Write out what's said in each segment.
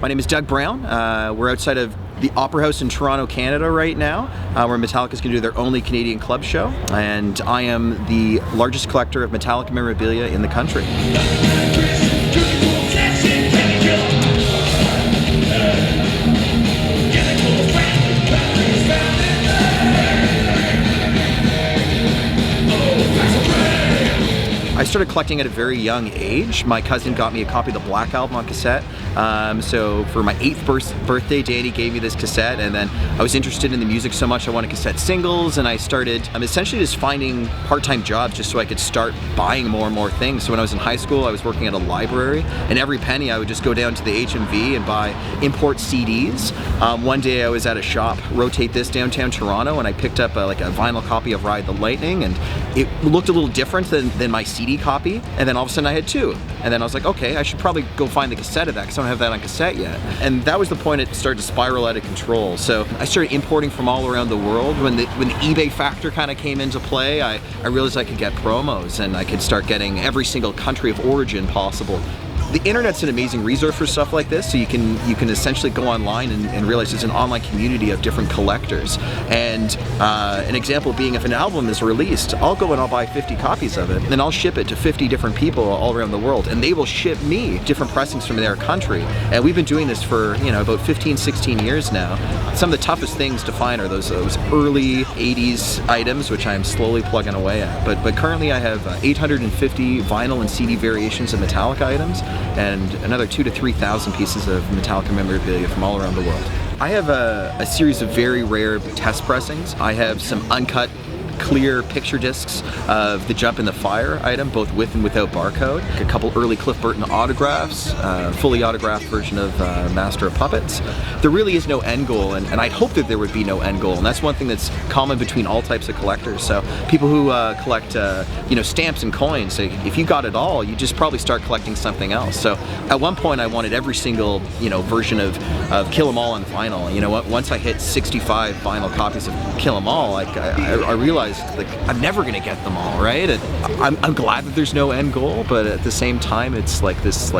My name is Doug Brown. We're outside of the Opera House in Toronto, Canada right now, where Metallica's going to do their only Canadian club show, and I am the largest collector of Metallica memorabilia in the country. I started collecting at a very young age. My cousin got me a copy of the Black Album on cassette. So for my 8th birthday, Danny gave me this cassette, and then I was interested in the music so much I wanted cassette singles, and I started essentially just finding part-time jobs just so I could start buying more and more things. So when I was in high school, I was working at a library, and every penny I would just go down to the HMV and buy import CDs. One day I was at a shop, Rotate This, downtown Toronto, and I picked up a vinyl copy of Ride the Lightning, and it looked a little different than my CD copy, and then all of a sudden I had two, and then I was like, okay, I should probably go find the cassette of that because I don't have that on cassette yet. And that was the point it started to spiral out of control. So I started importing from all around the world. When the eBay factor kind of came into play, I realized I could get promos, and I could start getting every single country of origin possible. The internet's an amazing resource for stuff like this, so you can essentially go online and realize there's an online community of different collectors. And an example being, if an album is released, I'll go and I'll buy 50 copies of it, and I'll ship it to 50 different people all around the world, and they will ship me different pressings from their country. And we've been doing this for about 15, 16 years now. Some of the toughest things to find are those early 80s items, which I'm slowly plugging away at. But currently I have 850 vinyl and CD variations of Metallica items, and another 2,000 to 3,000 pieces of Metallica memorabilia from all around the world. I have a series of very rare test pressings. I have some uncut, clear picture discs of the Jump in the Fire item, both with and without barcode. A couple early Cliff Burton autographs, fully autographed version of Master of Puppets. There really is no end goal, and I'd hope that there would be no end goal, and that's one thing that's common between all types of collectors. So people who collect stamps and coins, if you got it all, you just probably start collecting something else. So at one point I wanted every single version of Kill 'Em All on vinyl. Once I hit 65 vinyl copies of Kill 'Em All, I realized I'm never gonna get them all, right? And I'm glad that there's no end goal, but at the same time, it's like this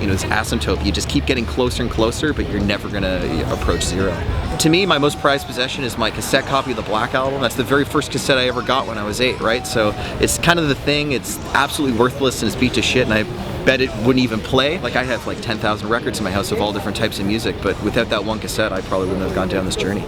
this asymptote. You just keep getting closer and closer, but you're never gonna approach zero. To me, my most prized possession is my cassette copy of the Black Album. That's the very first cassette I ever got when I was 8, right? So it's kind of the thing. It's absolutely worthless and it's beat to shit, and I bet it wouldn't even play. I have 10,000 records in my house of all different types of music, but without that one cassette, I probably wouldn't have gone down this journey.